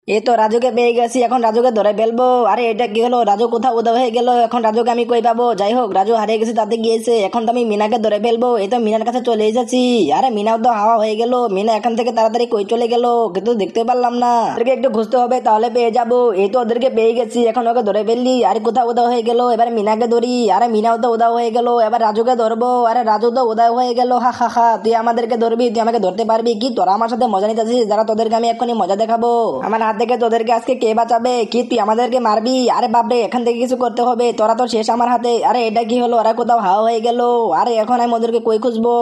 এই তো রাজুকে পেয়ে গেছি, এখন রাজুকে ধরে ফেলবো। আরে এটা কি হলো, রাজু কোথাও উধাও হয়ে গেল, এখন রাজুকে আমি কই পাবো? যাই হোক, রাজু হারিয়ে গেছে, তাতে গিয়েছে। এখন তো আমি মিনাকে ধরে ফেলবো। এই তো মিনার কাছে চলে এসেছি। আরে মিনাও তো হাওয়া হয়ে গেল, মিনা এখান থেকে তাড়াতাড়ি কই চলে গেল, কিন্তু দেখতে পারলাম না। ওদেরকে একটু খুঁজতে হবে, তাহলে পেয়ে যাবো। এই তো ওদেরকে পেয়ে গেছি, এখন ওকে ধরে ফেললি। আরে কোথাও উধাও হয়ে গেল, এবার মিনাকে ধরি। আরে মিনাও তো উধাও হয়ে গেল, এবার রাজুকে ধরবো। আরে রাজু তো উধাও হয়ে গেল, হা হা হা। তুই আমাদেরকে ধরবি, তুই আমাকে ধরতে পারবি কি? তোরা আমার সাথে মজা নিতেছিস, যারা তোদেরকে আমি এখনই মজা দেখাবো। আমার হাত থেকে তোদেরকে আজকে কে বাঁচাবে? কি তুই আমাদেরকে মারবি? আরে বাপরে, এখান থেকে কিছু করতে হবে, তোরা তো শেষ আমার হাতে। আরে এটা কি হলো, ওরা কোথাও হাওয়া হয়ে গেল। আরে এখন আমি ওদেরকে কই খুঁজবো?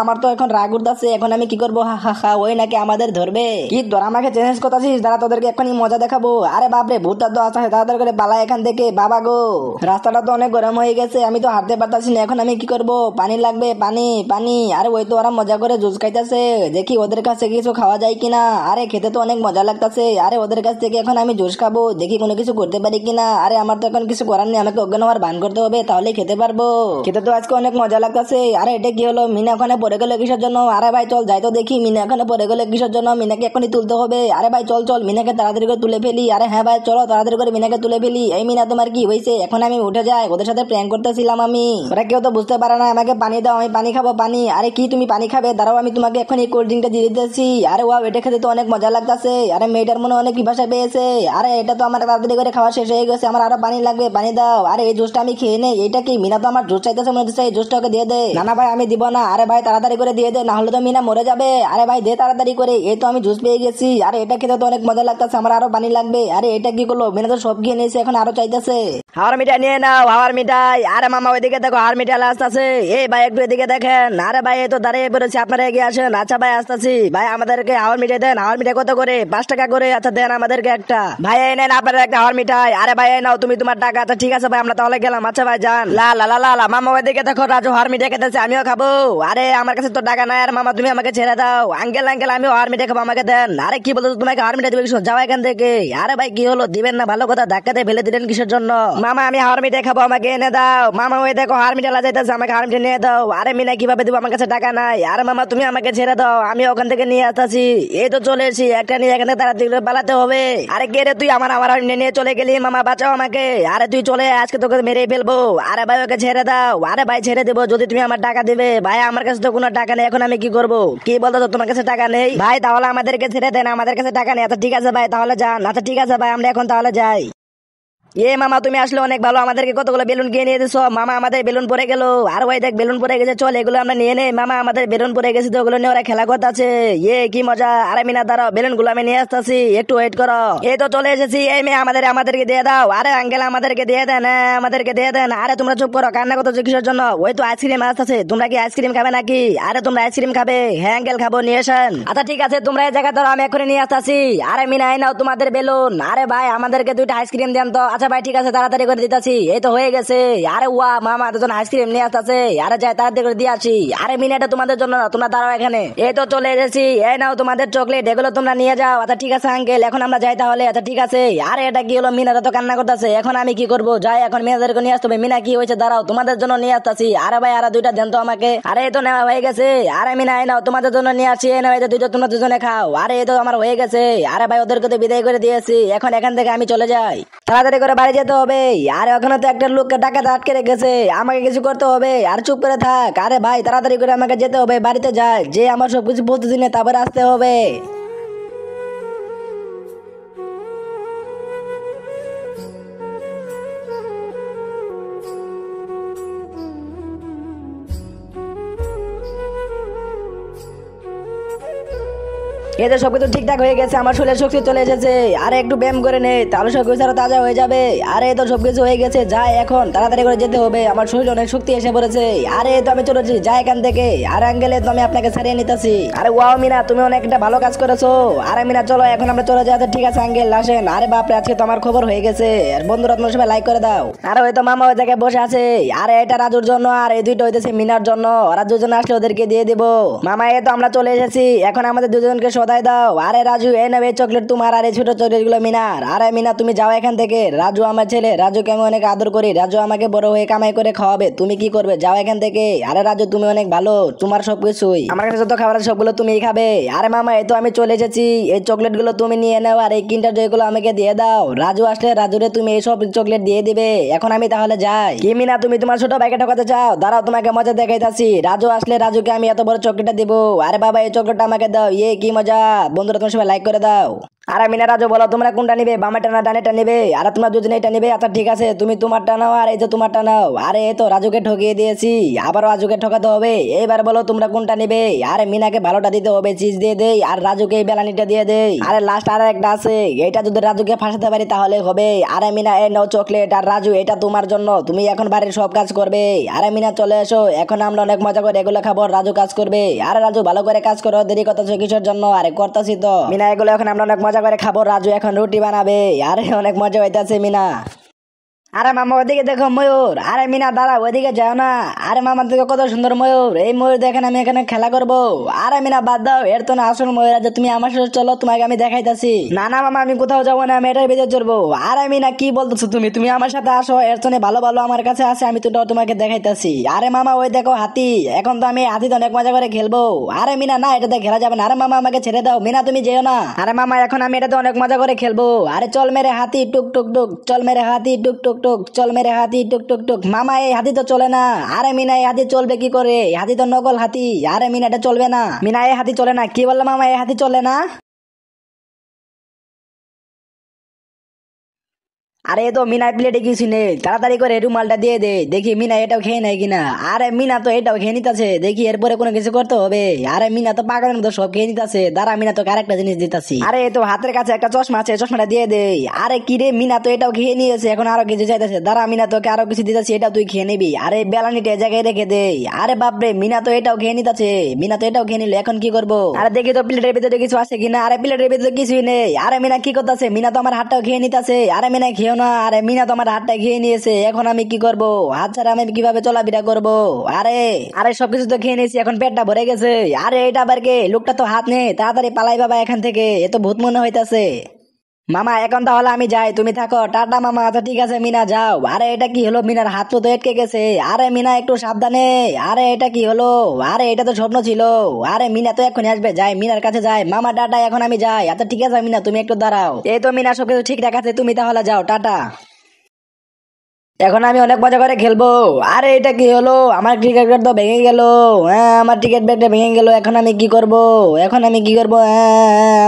আমার তো এখন রাগ উঠতেছে, এখন আমি কি করবো? হা হা হা, ওই নাকি আমাদের ধরবে। কি তোরা আমাকে চ্যালেঞ্জ করতেছিস, যারা তোদেরকে এখনই মজা দেখাবো। আরে বাপরে, ভূতটা তো আসা, তাড়াতাড়ি করে পালা এখান থেকে। বাবা গো, রাস্তাটা তো অনেক গরম হয়ে গেছে, আমি তো হাঁটতে পারতাছি না, এখন আমি কি করবো? পানি লাগবে, পানি পানি। আরে ওই তো ওরা মজা করে জুস খাইতেছে, দেখি ওদের কাছ থেকে কিছু খাওয়া যায় কিনা। আরে খেতে তো অনেক মজা লাগতেছে। আরে ওদের কাছ থেকে এখন আমি জুস খাবো, দেখি কোনো কিছু করতে পারি কিনা। আরে আমার তো এখন কিছু করার নেই, আমাকে অজ্ঞান হওয়ার ভান করতে হবে, তাহলে খেতে পারবো। খেতে তো আজকে অনেক মজা লাগতেছে। আরে এটা কি হলো, মিনা ওখানে পড়ে গেল কিসের জন্য? আরে ভাই চল যাই তো দেখি, মিনা এখানে পড়ে গেল কিসের জন্য? মিনাকে এখনই তুলতে হবে। আরে ভাই চল চল, মিনাকে তাড়াতাড়ি করে তুলে ফেলি। আরে হ্যাঁ ভাই চলো, তাড়াতাড়ি করে মিনাকে তুলে ফেলি। এই মিনা, তোমার কি হয়েছে? এখন আমি উঠে যাই, ওদের সাথে প্র্যাঙ্ক করতেছিলাম আমি। ওরা কেউ তো বুঝতে পারে না, আমাকে পানি দাও, আমি পানি খাবো, পানি। আরে কি তুমি পানি খাবে? দাঁড়াও, আমি তোমাকে এখন এই কোল্ড ড্রিঙ্কটা দিয়ে দিতেছি। আরে ওয়াও, এটা খেতে তো অনেক মজা লাগতেছে। আরে মেয়েটার মনে অনেক পিপাসা পেয়েছে। আরে এটা তো আমার তাড়াতাড়ি করে খাওয়া শেষ হয়ে গেছে, আমার আরো পানি লাগবে, পানি দাও। আরে এই জুসটা আমি খেয়ে নেই। এটা কি, মিনা তো আমার জুস চাইতেছে মনে হচ্ছে, এই জুসটা ওকে দিয়ে দে। না না ভাই, আমি দিব না। আরে ভাই তাড়াতাড়ি করে দিয়ে দে, না হলে তো মিনা মরে যাবে। আরে ভাই দে তাড়াতাড়ি করে, এই তো আমি জুস পেয়ে গেছি। আরে এটা খেতে তো অনেক মজা লাগতেছে, আমার আরো পানি লাগবে। আরে এটা কি করলো, মিনা তো সব খেয়ে নিয়েছে, এখন আরো চাইতেছে। হাওয়ার মিঠাই নিয়ে নাও, হাওয়ার মিঠাই। আরে মামা ওইদিকে দেখো, হাওয়ার মিঠাই আসতেছে। এই ভাই একটু এদিকে দেখেন। আরে ভাই এই তো দাঁড়িয়ে পড়েছি, আপনারা এগিয়ে আসেন। আচ্ছা ভাই আসতেছি। ভাই আমাদেরকে হাওয়ার মিঠাই দেন। হাওয়ার মিঠাই কত করে? 5 টাকা করে। আচ্ছা দেন আমাদেরকে একটা। ভাই এই নেন আপনাদের একটা হাওয়ার মিঠাই। আরে ভাই এই নাও তুমি তোমার টাকা। আচ্ছা ঠিক আছে ভাই, আমরা তাহলে গেলাম। আচ্ছা ভাই যান। লা লা লা লা লা, মামা ওইদিকে দেখো, রাজু হাওয়ার মিঠাই খেতেছে, আমিও খাবো। আরে আমার কাছে তো টাকা নাই। আর মামা তুমি আমাকে ছেড়ে দাও। আঙ্কেল আঙ্কেল, আমি হাওয়ার মিঠাই খাবো, আমাকে দেন। আরে কি বলছো, তোমাকে হাওয়ার মিঠাই দিবে? যাও এখান থেকে। আরে ভাই কি হলো, দিবেন না? ভালো কথা, ধাক্কাতে ফেলে দিলেন কিসের জন্য? মামা আমি হাওয়ার মিঠাই খাবো, আমাকে এনে দাও। মামা ওই দেখো হাওয়ার মিঠাই যাইতেছে, আমাকে হাওয়ার মিঠাই নিয়ে দাও। আরে মিনা কিভাবে দিব, আমার কাছে টাকা নাই। আরে মামা তুমি আমাকে ছেড়ে দাও, আমি ওখান থেকে নিয়ে আসতেছি। এই তো চলে এসেছি, একটা নিয়ে এখান থেকে তাড়াতাড়ি পালাতে হবে। আরে কে রে তুই, আমার আমার নিয়ে চলে গেলি? মামা বাঁচাও আমাকে। আরে তুই চলে, আজকে তোকে মেরে ফেলবো। আরে ভাই ওকে ছেড়ে দাও। আরে ভাই ছেড়ে দেবো যদি তুমি আমার টাকা দিবে। ভাই আমার কাছে তো কোনো টাকা নেই, এখন আমি কি করবো? কি বলতো, তোমার কাছে টাকা নেই? ভাই তাহলে আমাদেরকে ছেড়ে দেন, আমাদের কাছে টাকা নেই। আচ্ছা ঠিক আছে ভাই, তাহলে যান। আচ্ছা ঠিক আছে ভাই, আমরা এখন তাহলে যাই। মামা তুমি আসলে অনেক ভালো, আমাদেরকে কতগুলো বেলুন কিনে নিয়ে দিছো। মামা আমাদের বেলুন পড়ে গেল। আর ওই দেখ বেলুন পড়ে গেছে, চল এগুলো আমরা নিয়ে নেই। মামা আমাদের বেলুন পড়ে গেছে, তো ওগুলো নিয়ে ওরা খেলা করতেছে। কি মজা। আরে মিনা দাঁড়াও, বেলুন গুলো আমি নিয়ে আসতেছি, একটু ওয়েট করো। এই তো চলে এসেছি। এই মেয়ে আমাদেরকে দিয়ে দাও। আরে আঙ্কেল আমাদেরকে দিয়ে দেন, আমাদেরকে দিয়ে দেন। আরে তোমরা চুপ করো, কান্না করতেছো কিসের জন্য? ওই তো আইসক্রিম আসতেছে, তোমরা কি আইসক্রিম খাবে নাকি? আরে তোমরা আইসক্রিম খাবে? হ্যাঁ আঙ্কেল খাবো, নিয়ে আসেন। আচ্ছা ঠিক আছে, তোমরা এই জায়গা ধরো, আমি এখনই নিয়ে আসতেছি। আরে মিনা এই নাও তোমাদের বেলুন। আরে ভাই আমাদেরকে 2টা আইসক্রিম দেন তো। আচ্ছা ভাই ঠিক আছে, তাড়াতাড়ি করে দিতেছি। এই তো হয়ে গেছে। আরে ওয়া মামা দুজন আইসক্রিম নিয়ে আসতেছে। আরে যাই তাড়াতাড়ি করে দিয়ে আসি। আরে মিনা এটা তোমাদের জন্য না, তোমরা দাঁড়াও এখানে। এই তো চলে এসেছি, এই নাও তোমাদের চকলেট, এগুলো তোমরা নিয়ে যাও। আচ্ছা ঠিক আছে আঙ্কেল, এখন আমরা যাই তাহলে। আচ্ছা ঠিক আছে। আরে এটা কি হলো, মিনারা তো কান্না করতেছে, এখন আমি কি করবো? যাই এখন মিনাদেরকে নিয়ে আসতে হবে। মিনা কি হয়েছে, দাঁড়াও তোমাদের জন্য নিয়ে আসতেছি। আরে ভাই আরে 2টা দেন তো আমাকে। আরে এই তো নেওয়া হয়ে গেছে। আরে মিনা এই নাও তোমাদের জন্য নিয়ে আসছি, এই নাও, এই তো 2টা তোমরা দুজনে খাও। আরে এই তো আমার হয়ে গেছে। আরে ভাই ওদেরকে তো বিদায় করে দিয়েছি, এখন এখান থেকে আমি চলে যাই, তাড়াতাড়ি করে বাড়ি যেতে হবে। আর ওখানে তো একটা লোককে টাকাতে আটকে রেখেছে, আমাকে কিছু করতে হবে। আর চুপ করে থাক। আরে ভাই তাড়াতাড়ি করে আমাকে যেতে হবে, বাড়িতে যাই, যে আমার সবকিছু বলতে দিনে তারপরে আসতে হবে। এতে সবকিছু ঠিকঠাক হয়ে গেছে, আমার শরীরে শক্তি চলে এসেছে। আরে একটু ব্যায়াম করে নে, তাহলে সবকিছু আরো তাজা হয়ে যাবে। আরে তো সবকিছু হয়ে গেছে, যাই এখন তাড়াতাড়ি করে যেতে হবে, আমার শরীরে অনেক শক্তি এসে পড়েছে। আরে তো আমি চলেছি, যাই এখান থেকে। আর আঙ্গেলে তো আমি আপনাকে ছাড়িয়ে নিতেছি। আরে ওয়াও মিনা, তুমি অনেকটা ভালো কাজ করেছো। আরে মিনা চলো এখন আমরা চলে যাই। ঠিক আছে আঙ্গেল আসেন। আরে বাপরে, আজকে তো আমার খবর হয়ে গেছে। আর বন্ধুরা তোমরা সবাই লাইক করে দাও। আরে ওই তো মামা ওই জায়গায় বসে আছে। আরে এটা রাজুর জন্য, আর এই 2টা হইতেছে মিনার জন্য। ওরা দুজন আসলে ওদেরকে দিয়ে দিব। মামা এই তো আমরা চলে এসেছি, এখন আমাদের দুজনকে সদা কোথায় দাও? আরে রাজু এই নেবে চকলেট তোমার, আর এই ছোট চকলেট গুলো মিনার। আরে মিনা তুমি যাও এখান থেকে, রাজু আমার ছেলে, রাজুকে আমি অনেক আদর করি, রাজু আমাকে বড় হয়ে কামাই করে খাওয়াবে, তুমি কি করবে? যাও এখান থেকে। আরে রাজু তুমি অনেক ভালো, তোমার সবকিছুই, আমার কাছে যত খাবার আছে সবগুলো তুমিই খাবে। আরে মামা এই তো আমি চলে এসেছি, এই চকলেট গুলো তুমি নিয়ে নাও, আর এই কিন্ডার জয় গুলো আমাকে দিয়ে দাও। রাজু আসলে রাজুরে তুমি এইসব চকলেট দিয়ে দিবে। এখন আমি তাহলে যাই। কি মিনা তুমি তোমার ছোট ভাইকে ঠকাতে চাও? দাঁড়াও তোমাকে মজা দেখাইতাছি। রাজু আসলে রাজুকে আমি এত বড় চকলেটটা দিব। আরে বাবা এই চকলেটটা আমাকে দাও, কি মজা। বন্ধুরা তোমার সবাই লাইক করে দাও। আরে মিনা রাজু বলো তোমরা কোনটা নিবে, বামেটা না ডানেটা নিবে? আরে তোমরা দুজনে এটা নিবে, আচ্ছা ঠিক আছে তুমি তোমারটা নাও আর এই তো তোমারটা নাও। আরে এই তো রাজুকে ঠকিয়ে দিয়েছি, আবার রাজুকে ঠকাতে হবে। এইবার বলো তোমরা কোনটা নিবে? আরে মিনাকে ভালোটা দিতে হবে, চিজ দিয়ে দেই, আর রাজুকে এই বেলানিটা দিয়ে দেই। আরে লাস্ট আর একটা আছে, এটা যদি রাজুকে ফাঁসাতে পারি তাহলে হবে। আরে মিনা এই নাও চকলেট, আর রাজু এটা তোমার জন্য, তুমি এখন বাড়ির সব কাজ করবে। আরে মিনা চলে এসো, এখন আমরা অনেক মজা করে এগুলো খাবো, রাজু কাজ করবে। আরে রাজু ভালো করে কাজ করো, দেরি করতেছো কিসের জন্য? আরে করতেছি তো মিনা, এগুলো এখন আমরা অনেক মজা করে খাবো, রাজু এখন রুটি বানাবে। আরে অনেক মজা হইতাছে মিনা। আরে মামা ওদিকে দেখো ময়ূর। আরে মিনা দাঁড়া, ওইদিকে যাও না। আরে মামা দেখো কত সুন্দর ময়ূর, এই ময়ূর দেখেন আমি এখানে খেলা করবো। আরে মিনা বাদ দাও, এর তো না আসল ময়ূর আছে, তুমি আমার সাথে চলো, তোমাকে আমি দেখাইতাছি। না না মামা আমি কোথাও যাবো না, আমি এটার ভিতরে চড়বো। আরে মিনা কি বলতেছো তুমি, তুমি আমার সাথে আসো, এর তো ভালো ভালো আমার কাছে আছে, আমি তো তোমাকে দেখাইতাছি। আরে মামা ওই দেখো হাতি, এখন তো আমি হাতিতে অনেক মজা করে খেলবো। আরে মিনা না এটাতে খেলা যাবে না, আরে মামা আমাকে ছেড়ে দাও। মিনা তুমি যেও না। আরে মামা এখন আমি এটাতে অনেক মজা করে খেলবো। আরে চল মেরে হাতি টুক টুক টুক, চল মেরে হাতি টুক টুক টুক, চল মেরে হাতি টুক টুক টুক। মামা এই হাতি তো চলে না। আরে মিনা এই হাতি চলবে কি করে? হাতি তো নকল হাতি। আরে মিনা এটা চলবে না, মিনা এই হাতি চলে না। কি বললো মামা, এই হাতি চলে না? আরে তো মিনার প্লেটে কিছু নেই, তাড়াতাড়ি করে রুমালটা দিয়ে দে, দেখি মিনা এটাও খেয়ে নেয় কিনা। আরে মিনা তো এটাও খেয়ে নিতেছে, দেখি এরপরে কোনো কিছু করতে হবে। আরে মিনা তো পাগলের মতো সব খেয়ে নিতেছে, দাঁড়া মিনা তো আরেকটা জিনিস দিতেছি। আরে তো হাতের কাছে একটা চশমা আছে, চশমাটা দিয়ে দে। আরে কি রে, মিনা তো এটাও খেয়ে নিয়েছে, এখন আরো কিছু চাইতেছে, দাঁড়া মিনা তোকে আরো কিছু দিতেছি, এটাও তুই খেয়ে নিবি। আরে বেলানিটা এই জায়গায় রেখে দে। আরে বাপরে মিনা তো এটাও খেয়ে নিতেছে, মিনা তো এটাও খেয়ে নিল, এখন কি করবো? আরে দেখি তো প্লেটের ভিতরে কিছু আছে কিনা। আরে প্লেটের ভিতরে কিছুই নেই। আরে মিনা কি করতেছে? মিনা তো আমার হাতটাও খেয়ে নিতেছে। আরে মিনা খেয়েও না। আরে মিনা তো আমার হাতটা খেয়ে নিয়েছে, এখন আমি কি করবো? হাত ছাড়া আমি কিভাবে চলাফেরা করবো? আরে আরে সবকিছু তো খেয়ে নিয়েছি, এখন পেটটা ভরে গেছে। আরে এটা আবার কে? লোকটা তো হাত নেই, তাড়াতাড়ি পালাই বাবা এখান থেকে, এ তো ভূত মনে হইতাছে। মামা এখন তাহলে আমি যাই, তুমি থাকো, টাটা মামা। আচ্ছা ঠিক আছে মিনা যাও। আরে এটা কি হলো, মিনার হাত তো এটকে গেছে। আরে মিনা একটু সাবধানে। আরে এটা কি হলো? আরে এটা তো স্বপ্ন ছিল। আরে মিনা তো এখনই আসবে, যাই মিনার কাছে যাই। মামা টাটা, এখন আমি যাই। আচ্ছা ঠিক আছে মিনা তুমি একটু দাঁড়াও। এই তো মিনা সবকিছু ঠিকঠাক আছে, তুমি তাহলে যাও, টাটা। এখন আমি অনেক মজা করে খেলবো। আরে এটা কি হলো, আমার ক্রিকেট ব্যাট তো ভেঙে গেল। হ্যাঁ আমার টিকিট ব্যাগটা ভেঙে গেল, এখন আমি কি করব? এখন আমি কি করব?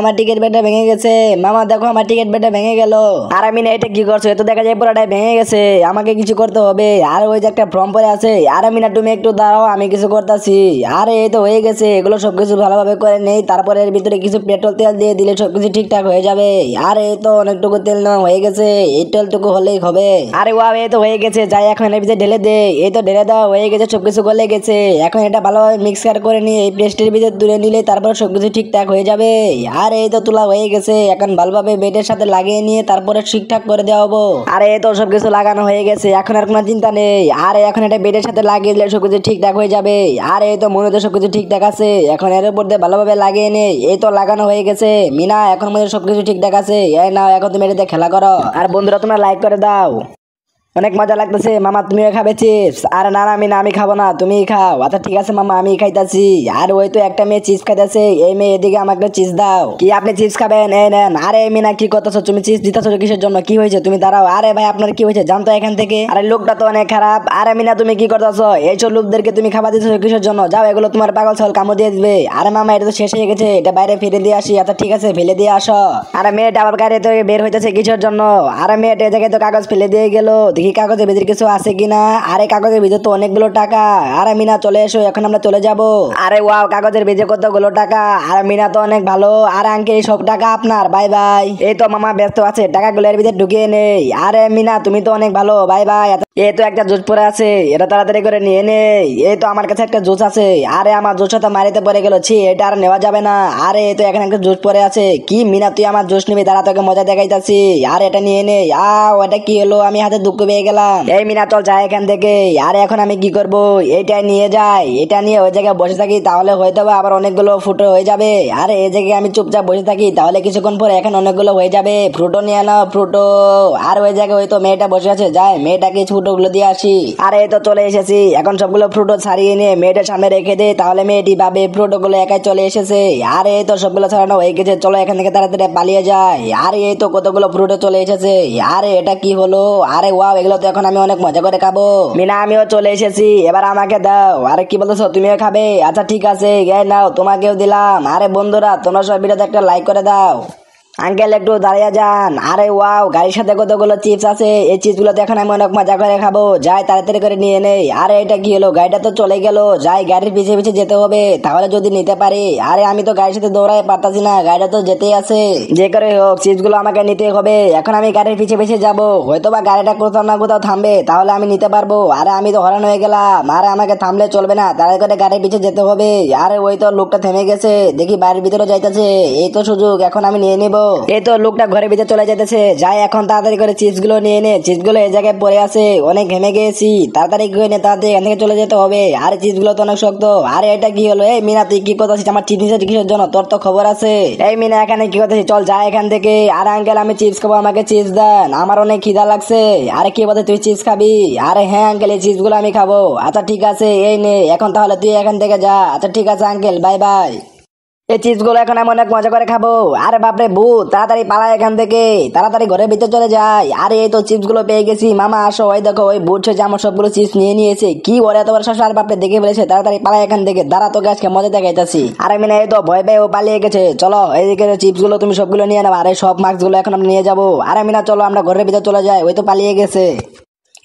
আমার টিকিট ব্যাগটা ভেঙে গেছে। মামা দেখো আমার টিকিট ব্যাগটা ভেঙে গেল। আর আমি না এটা কি করছো, এত দেখা যায় পুরোটাই ভেঙে গেছে, আমাকে কিছু করতে হবে। আর ওই যে একটা ফর্ম পরে আছে। আর আমি না তুমি একটু দাঁড়াও, আমি কিছু করতেছি। আরে এই তো হয়ে গেছে, এগুলো সবকিছু ভালোভাবে করে নেই, তারপরে এর ভিতরে কিছু পেট্রোল তেল দিয়ে দিলে সবকিছু ঠিকঠাক হয়ে যাবে। আর এই তো অনেকটুকু তেল নেওয়া হয়ে গেছে, এই তেলটুকু হলেই হবে। আরে ওয়া এই তো হয়ে গেছে, যাই এখন এর ভিতরে ঢেলে দে। এই তো ঢেলে দেওয়া হয়ে গেছে, সবকিছু গলে গেছে। এখন এটা ভালোভাবে মিক্সার করে নিয়ে এই পেস্টের ভিতরে তুলে নিলে তারপরে সবকিছু ঠিকঠাক হয়ে যাবে। আর এই তো তোলা হয়ে গেছে, এখন ভালোভাবে বেডের সাথে লাগিয়ে নিয়ে তারপরে ঠিকঠাক করে দেওয়া হবো। আরে এই তো সবকিছু লাগানো হয়ে গেছে, এখন আর কোনো চিন্তা নেই। আর এখন এটা বেডের সাথে লাগিয়ে দিলে সবকিছু ঠিকঠাক হয়ে যাবে। আর এই তো মনে হচ্ছে সবকিছু ঠিকঠাক আছে, এখন এর উপর দিয়ে ভালোভাবে লাগিয়ে নেই। এই তো লাগানো হয়ে গেছে। মিনা এখন মনে হয় সবকিছু ঠিকঠাক আছে, এই নাও এখন তুমি এটাতে খেলা করো। আর বন্ধুরা তোমরা লাইক করে দাও। অনেক মজা লাগতেছে। মামা তুমিও খাবে চিপস? আর না না আমি খাবো না, তুমি খাও। আচ্ছা ঠিক আছে মামা আমি খাইতাছি। আর ওই তো একটা মেয়ে চিপস খাইতেছে, এই মেয়ে এদিকে আমাকে চিপস দাও। কি আপনি চিপস খাবেন? এই নেন। আরে মিনা কি করতেছো তুমি, চিপস দিতেছো কিসের জন্য? কি হয়েছে? তুমি দাঁড়াও। আরে ভাই আপনার কি হয়েছে জানতো এখান থেকে? আরে লোকটা তো অনেক খারাপ। আরে মিনা তুমি কি করতেছো? এইসব লোকদেরকে তুমি খাবার দিতেছো কিসের জন্য? যাও, এগুলো তোমার পাগল ছাগল কামড় দিয়ে দিবে। আরে মামা এটা তো শেষ হয়ে গেছে, এটা বাইরে ফেলে দিয়ে আসি। আচ্ছা ঠিক আছে ফেলে দিয়ে আসো। আরে মেয়েটা আবার গাড়ি থেকে বের হইতেছে কিসের জন্য? আরে মেয়েটা এই জায়গায় তো কাগজ ফেলে দিয়ে গেল, দেখি কাগজের ভিতরে কিছু আছে কিনা। আরে কাগজের ভিতরে তো অনেকগুলো টাকা। আরে মিনা চলে এসো, এখন আমরা চলে যাব। আরে ওয়াও কাগজের ভিতরে কতগুলো টাকা। আর মিনা তো অনেক ভালো। আর আঙ্কেল সব টাকা আপনার, বাই বাই। এই তো মামা ব্যস্ত আছে, টাকাগুলো এর ভিতরে ঢুকিয়ে নেই। আরে মিনা তুমি তো অনেক ভালো, বাই বাই। এই তো একটা জুস পরে আছে, এটা তাড়াতাড়ি করে নিয়ে নে। এই তো আমার কাছে একটা জুস আছে। আরে আমার জুসটা তো মারিতে পড়ে গেল, ছি এটা আর নেওয়া যাবে না। আরে এই তো এখানে একটা জুস পরে আছে। কি মিনা তুই আমার জুস নিবি, তারা তোকে মজা দেখাইতাছি। আর এটা নিয়ে নে। ওটা কি হলো, আমি হাতে দুঃখ পেয়ে গেলাম। এই মিনা চল যাই এখান থেকে। আরে এখন আমি কি করব, এইটা নিয়ে যাই, এটা নিয়ে ওই জায়গায় বসে থাকি, তাহলে হয়তো বা আবার অনেকগুলো ফুটো হয়ে যাবে। আরে এই জায়গায় আমি চুপচাপ বসে থাকি, তাহলে কিছুক্ষণ পরে এখন অনেকগুলো হয়ে যাবে। ফ্রুটো নিয়ে নাও, ফ্রুটো। আর ওই জায়গায় ওই তো মেয়েটা বসে আছে, যাই মেয়েটাকে ফ্রুটো গুলো দিয়ে আসি। আরে এই তো চলে এসেছি, এখন সবগুলো ফ্রুটো ছাড়িয়ে নিয়ে মেয়েটার সামনে রেখে দে, তাহলে মেয়েটি ভাবে ফ্রুটো গুলো একাই চলে এসেছে। আরে এই তো সবগুলো ছাড়ানো হয়ে গেছে, চলো এখান থেকে তাড়াতাড়ি পালিয়ে যায়। আরে এই তো কতগুলো ফ্রুটো চলে এসেছে। আরে এটা কি হলো, আরে ওয়াও, এগুলো তো এখন আমি অনেক মজা করে খাবো। মিনা আমিও চলে এসেছি, এবার আমাকে দাও। আরে কি বলতেছো, তুমিও খাবে? আচ্ছা ঠিক আছে, নাও তোমাকেও দিলাম। আরে বন্ধুরা তোমরা সব ভিডিওতে একটা লাইক করে দাও। আঙ্কেল একটু দাঁড়িয়ে যান। আরে ওয়াও, গাড়ির সাথে কতগুলো চিপস আছে, এই চিপস গুলো এখন আমি অনেক মজা করে খাবো। যাই তাড়াতাড়ি করে নিয়ে নেই। আরে এটা কি হলো, গাড়িটা তো চলে গেল। যাই গাড়ির পিছে পিছে যেতে হবে, তাহলে যদি নিতে পারি। আরে আমি তো গাড়ির সাথে দৌড়াই পারতাছি না, গাড়িটা তো যেতেই আছে। যে করে হোক চিপস গুলো আমাকে নিতে হবে। এখন আমি গাড়ির পিছে পিছে যাবো, হয়তো বা গাড়িটা কোথাও না কোথাও থামবে, তাহলে আমি নিতে পারবো। আরে আমি তো হরান হয়ে গেলাম, আরে আমাকে থামলে চলবে না, তাড়াতাড়ি করে গাড়ির পিছে যেতে হবে। আরে ওই তো লোকটা থেমে গেছে, দেখি বাড়ির ভিতরে যাইতেছে। এই তো সুযোগ, এখন আমি নিয়ে নিবো। এই তো লোকটা ঘরের ভিতরে চলে যেতেছে, যাই এখন তাড়াতাড়ি করে চিপস গুলো নিয়ে নে। চিপস গুলো এই জায়গায় পড়ে আছে, অনেক ঘেমে গেছি, তাড়াতাড়ি করে নে, তাড়াতাড়ি এখান থেকে চলে যেতে হবে। আরে চিপস গুলো তো অনেক শক্ত। আরে এটা কি হলো, এই মিনা তুই কি করতেছিস আমার চিপস নিচে কিসের জন্য, তোর তো খবর আছে। এই মিনা এখানে কি করতেছিস, চল যাই এখান থেকে। আরে আঙ্কেল আমি চিপস খাবো, আমাকে চিপস দেন, আমার অনেক খিদা লাগছে। আরে কি বলতে তুই চিপস খাবি? আরে হ্যাঁ আঙ্কেল, এই চিপস গুলো আমি খাবো। আচ্ছা ঠিক আছে, এই নে এখন তাহলে তুই এখান থেকে যা। আচ্ছা ঠিক আছে আঙ্কেল, বাই বাই। এই চিপস গুলো এখন আমি অনেক মজা করে খাবো। আরে বাপরে ভূত, তাড়াতাড়ি পালা এখান থেকে, তাড়াতাড়ি ঘরের ভিতরে চলে যায়। আরে এই তো চিপস গুলো পেয়ে গেছি, মামা আসো, ওই দেখো ওই ভূত যে আমার সবগুলো চিপস নিয়ে নিয়েছে। কি ওরে এত বড় শ্বাস, আর বাপরে দেখে ফেলেছে, তাড়াতাড়ি পালা এখান থেকে, দাঁড়া তোকে আজকে মজা দেখাইতাছি। আরে মিনা এই তো ভয় পেয়ে ও পালিয়ে গেছে, চলো এইদিকে চিপস গুলো তুমি সবগুলো নিয়ে নাও। আরে সব মাস্ক গুলো এখন আমরা নিয়ে যাবো। আরে মিনা চলো আমরা ঘরের ভিতরে চলে যাই, ওই তো পালিয়ে গেছে।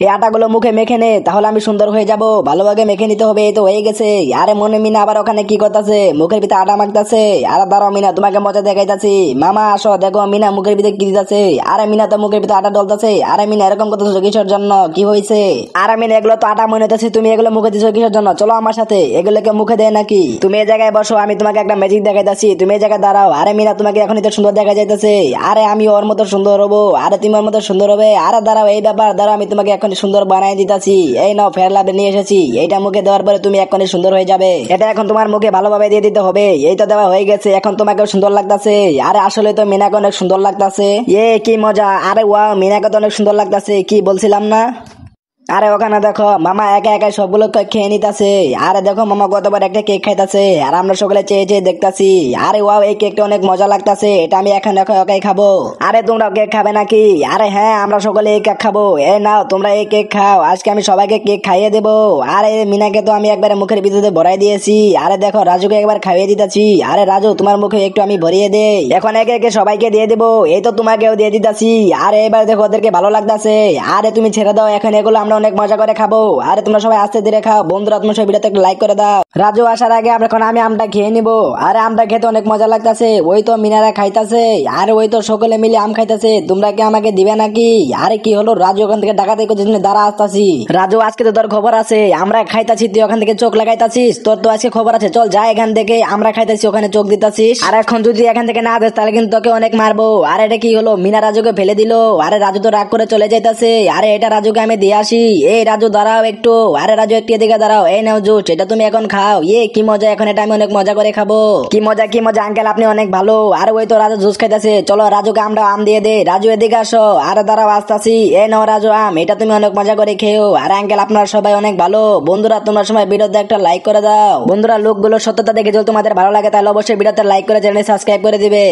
এই আটাগুলো মুখে মেখে নে, তাহলে আমি সুন্দর হয়ে যাব, ভালোভাবে মেখে নিতে হবে। এই তো হয়ে গেছে। আরে মনে মিনা আবার ওখানে কি করতেছে, মুখের ভিতরে আটা মাখতেছে। আরে দাঁড়াও মিনা, তোমাকে মজা দেখাইতাছি। মামা আসো, দেখো মিনা মুখের ভিতরে কি দিতেছে। আরে মিনা তো মুখের ভিতরে আটা ডলতেছে। আরে মিনা এরকম করতেছো কিসের জন্য, কি হয়েছে? আরে মিনা এগুলো তো আটা মনে হইতেছে, তুমি এগুলো মুখে দিছো কিসের জন্য? চলো আমার সাথে, এগুলোকে মুখে দেয় নাকি? তুমি এই জায়গায় বসো, আমি তোমাকে একটা ম্যাজিক দেখাইতাছি, তুমি এই জায়গায় দাঁড়াও। আরে মিনা তোমাকে এখন তো সুন্দর দেখা যাইতেছে। আরে আমি ওর মতো সুন্দর হবো, আরে তুমি ওর মতো সুন্দর হবে। আরে দাঁড়াও, এই ব্যাপার, দাঁড়াও আমি তোমাকে এখন সুন্দর বানাই দিতাছি। এই নাও ফেয়ার লাভলি নিয়ে এসেছি, এইটা মুখে দেওয়ার পরে তুমি এখনই সুন্দর হয়ে যাবে। এটা এখন তোমার মুখে ভালোভাবে দিয়ে দিতে হবে। এই তো দেওয়া হয়ে গেছে, এখন তোমাকে সুন্দর লাগতাছে। আরে আসলে তো মিনাকে অনেক সুন্দর লাগতাছে। কি মজা। আরে ওয়াও, মিনাকে তো অনেক সুন্দর লাগতাছে, কি বলছিলাম না? আরে ওখানে দেখো মামা একা একা সবগুলো খেয়ে নিতেছে। আরে দেখো মামা কতবার একটা কেক খাইতেছে, আর আমরা সকলে চেয়ে চেয়ে দেখতাছি। আরে ওয়াও, এই কেকটা অনেক মজা লাগতাছে, এটা আমি এখন একাই খাবো। আরে তোমরা কেক খাবে নাকি? আরে হ্যাঁ আমরা সকলে এই কেক খাবো। এই নাও তোমরা এই কেক খাও, আজকে আমি সবাইকে কেক খাইয়ে দেবো। আরে মিনাকে তো আমি একবারে মুখের ভিতরে ভরাই দিয়েছি। আরে দেখো রাজুকে একবার খাইয়ে দিতেছি। আরে রাজু তোমার মুখে একটু আমি ভরিয়ে দেই, এখন একে একে সবাইকে দিয়ে দেবো। এই তো তোমাকেও দিয়ে দিতেছি। আরে এবার দেখো ওদেরকে ভালো লাগতাছে। আরে তুমি ছেড়ে দাও, এখন এগুলো আমরা অনেক মজা করে খাবো। আরে তোমরা সবাই আস্তে ধীরে খাও। বন্ধুরা তোমরা সবাই ভিডিওতে একটা লাইক করে দাও। রাজু আসার আগে এখন আমি আমটা খেয়ে নিবো। আরে আমটা খেতে অনেক মজা লাগতাছে, ওই তো মিনারা খাইতাছে। আরে ওই তো সকলে মিলে আম খাইতাছে, তোমরা কি আমাকে দিবে নাকি? আরে কি হলো, রাজু ওখান থেকে ডাকাতি করছিস, দাঁড়া আসতাছি। রাজু আজকে তো তোর খবর আছে, আমরা খাইতাছি তুই ওখান থেকে চোখ লাগাইতাছিস, তোর তো আজকে খবর আছে। চল যা এখান থেকে, আমরা খাইতাছি ওখানে চোখ দিতাছিস। আর এখন যদি এখান থেকে না দিস তাহলে কিন্তু তোকে অনেক মারবো। আরে এটা কি হলো, মিনা রাজুকে ফেলে দিল। আরে রাজু তো রাগ করে চলে যাইতাছে। আরে এটা রাজুকে আমি দিয়ে আসি। এই রাজু দাঁড়াও একটু। আরে রাজু একটু এদিকে দাঁড়াও, এই নাও জুস, এটা তুমি এখন খাও। কি মজা, এখন এটা আমি অনেক মজা করে খাবো। কি মজা কি মজা, আঙ্কেল আপনি অনেক ভালো। আরে ওই তো রাজু জুস খাইতেছে, চলো রাজুকে আমরা আম দিয়ে দে। রাজু এদিকে আসো। আরে দাঁড়াও আসতাছি। এই নাও রাজু আম, এটা তুমি অনেক মজা করে খেও। আরে আঙ্কেল আপনারা সবাই অনেক ভালো। বন্ধুরা তোমরা সবাই ভিডিওতে একটা লাইক করে দাও। বন্ধুরা লোকগুলো সত্যতা দেখে যদি তোমাদের ভালো লাগে তাহলে অবশ্যই ভিডিওতে লাইক করে চ্যানেল সাবস্ক্রাইব করে দিবে।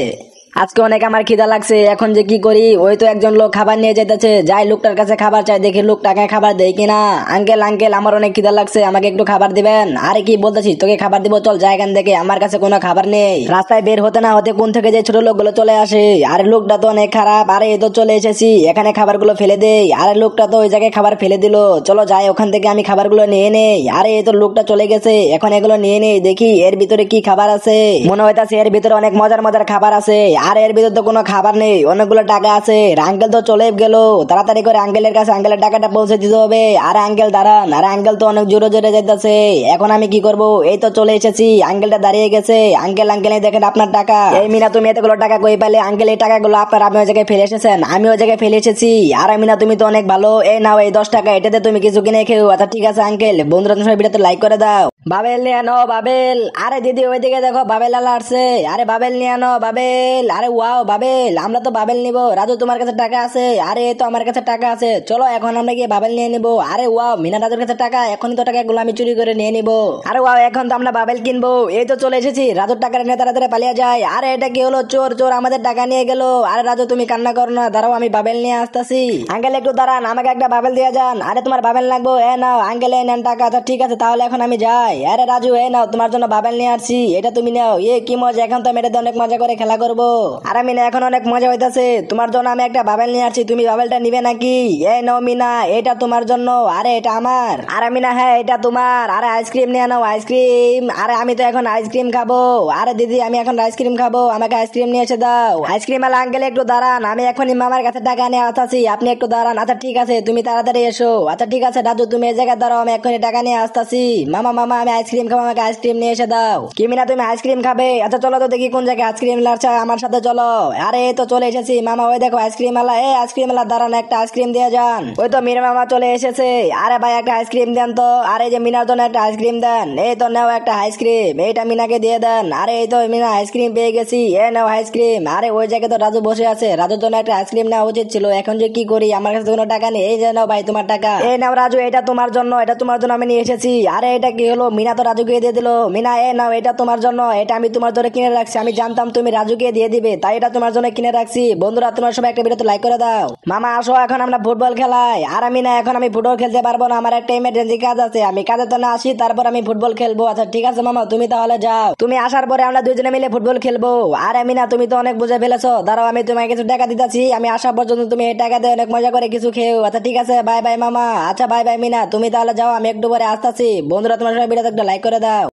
আজকে অনেক আমার খিদা লাগছে, এখন যে কি করি। ওই তো একজন লোক খাবার নিয়ে যেতেছে, যাই লোকটার কাছে খাবার চাই, দেখি লোকটাকে খাবার দেয় কিনা। আঙ্কেল আঙ্কেল আমার অনেক খিদা লাগছে, আমাকে একটু খাবার দিবেন? আরে কি বলতেছিস, তোকে খাবার দিব, চল যাই এখান থেকে, আমার কাছে কোনো খাবার নেই। রাস্তায় বের হতে না হতে কোন থেকে যে ছোট লোকগুলো চলে আসে। আরে লোকটা তো অনেক খারাপ। আরে এই তো চলে এসেছি, এখানে খাবারগুলো ফেলে দেই। আরে লোকটা তো ওই জায়গায় খাবার ফেলে দিল, চলো যাই ওখান থেকে আমি খাবারগুলো নিয়ে নেই। আরে এই তো লোকটা চলে গেছে, এখন এগুলো নিয়ে নেই, দেখি এর ভিতরে কি খাবার আছে। মনে হইতাছে এর ভিতরে অনেক মজার মজার খাবার আছে। আর এর ভিতর তো কোনো খাবার নেই, অনেকগুলো টাকা আছে। আঙ্কেল তো চলে গেল, তাড়াতাড়ি করে আঙ্কেলের কাছে আঙ্কেলের টাকাটা পৌঁছে দিতে হবে। আরে আঙ্কেল দাঁড়ান, আরে আঙ্কেল তো অনেক জোরে জোরে যাইতেছে, এখন আমি কি করব? এই তো চলে এসেছি, আঙ্কেলটা দাঁড়িয়ে গেছে। আঙ্কেল আঙ্কেল এই দেখেন আপনার টাকা। এই মিনা তুমি এতগুলো টাকা কই পেলে? আঙ্কেল এই টাকাগুলো আপনার, আপনি ওই জায়গায় ফেলে এসেছেন, আমি ওই জায়গায় ফেলে এসেছি। আর মিনা তুমি তো অনেক ভালো, এই নাও এই 10 টাকা, এটাতে তুমি কিছু কিনে খেও। আচ্ছা ঠিক আছে আঙ্কেল, বন্ধুরা তোমার ভিডিওতে লাইক করে দাও। বাবেল নিয়ে আনো বাবেল। আরে দিদি ওইদিকে দেখো বাবেল আলা আসছে। আরে বাবেল নিয়ে আনো বাবেল। আরে ওয়াও বাবেল, আমরা তো বাবেল নিবো। রাজু তোমার কাছে টাকা আছে? আরে এই তো আমার কাছে টাকা আছে, চলো এখন আমরা গিয়ে বাবেল নিয়ে নিবো। আরে ওয়াও মিনা রাজুর কাছে টাকা, এখনই তো টাকাগুলো আমি চুরি করে নিয়ে নিবো। আরে ওয়াও এখন তো আমরা বাবেল কিনবো। এই তো চলে এসেছি, রাজুর টাকা নিয়ে তাড়াতাড়ি পালিয়ে যায়। আরে এটা কি হলো? চোর চোর আমাদের টাকা নিয়ে গেল। আরে রাজু তুমি কান্না করো না, দাঁড়াও আমি বাবেল নিয়ে আসতেছি। আঙ্কেল একটু দাঁড়ান, আমাকে একটা বাবেল দিয়ে যান। আরে তোমার বাবেল লাগবো? এ নাও আঙ্কেল, এই নেন টাকা। আচ্ছা ঠিক আছে তাহলে এখন আমি যাই। আরে রাজু এই নাও তোমার জন্য বাবেল নিয়ে আসছি, এটা তুমি নাও। কি মজা, এখন তো আমি এটাতে অনেক মজা করে খেলা করবো। আর আমি না এখন অনেক মজা হইতাছে, তোমার জন্য আমি একটা বাবেল নিয়ে আসছি, তুমি বাবেলটা নিবে নাকি? এই নাও মিনা, এটা তোমার জন্য। আরে এটা আমার। আরে মিনা হ্যাঁ এটা তোমার। আরে আইসক্রিম নিয়ে নাও আইসক্রিম। আরে আমি তো এখন আইসক্রিম খাবো। আরে দিদি আমি এখন আইসক্রিম খাবো, আমাকে আইসক্রিম নিয়ে এসে দাও। আইসক্রিম আলা আঙ্কেল একটু দাঁড়ান, আমি এখনই মামার কাছে টাকা নিয়ে আসতেছি, আপনি একটু দাঁড়ান। আচ্ছা ঠিক আছে তুমি তাড়াতাড়ি এসো। আচ্ছা ঠিক আছে রাজু তুমি এই জায়গায় দাঁড়াও, আমি এখনই টাকা নিয়ে আসতেছি। মামা মামা আমি আইসক্রিম খাবো, আমাকে আইসক্রিম নিয়ে এসে দাও। কি মিনা তুমি আইসক্রিম খাবে? আচ্ছা চলো তো দেখি কোন জায়গায় আইসক্রিম লাগছে, আমার সাথে চলো। আরে এই তো চলে এসেছি মামা, ওই দেখো আইসক্রিম আলা। এই আইসক্রিম আলা দাঁড়ান, একটা আইসক্রিম দিয়ে যান। ওই তো মিনা মামা চলে এসেছে। আরে ভাই একটা আইসক্রিম দেন তো। আরে যে মিনার জন্য একটা আইসক্রিম দেন। এই তো নাও একটা আইসক্রিম, এইটা মিনাকে দিয়ে দেন। আরে এই তো মিনা আইসক্রিম পেয়ে গেছি, এ নাও আইসক্রিম। আরে ওই জায়গায় তো রাজু বসে আছে, রাজুর জন্য একটা আইসক্রিম নেওয়া উচিত ছিল, এখন যে কি করি, আমার কাছে কোনো টাকা নেই। এই যে নাও ভাই তোমার টাকা। এই নাও রাজু এটা তোমার জন্য, এটা তোমার জন্য আমি নিয়ে এসেছি। আরে এটা কি হলো? মিনা তো রাজুকে দিয়ে দিল। মিনা এ নাও এটা তোমার জন্য, এটা আমি তোমার জন্য কিনে রাখছি, আমি জানতাম তুমি রাজুকে দিয়ে দিবে, তাই এটা তোমার জন্য কিনে রাখছি। বন্ধুরা তোমার সবাই একটা ভিডিওতে লাইক করে দাও। মামা আসো এখন আমরা ফুটবল খেলাই। আর আমি না এখন আমি ফুটবল খেলতে পারবো না, আমার একটা ইমার্জেন্সি কাজ আছে, আমি কাজে তো না আসি তারপর আমি ফুটবল খেলবো। আচ্ছা ঠিক আছে মামা তুমি তাহলে যাও, তুমি আসার পরে আমরা দুজনে মিলে ফুটবল খেলবো। আর আমি না তুমি তো অনেক বুঝে ফেলেছো, দাঁড়াও আমি তোমাকে কিছু টাকা দিতেছি, আমি আসা পর্যন্ত তুমি এই টাকা দিয়ে অনেক মজা করে কিছু খেও। আচ্ছা ঠিক আছে বাই বাই মামা। আচ্ছা বাই বাই মিনা, তুমি তাহলে যাও, আমি একটু পরে আসতেছি। বন্ধুরা তোমার সবাই ভিডিওতে একটা লাইক করে দাও।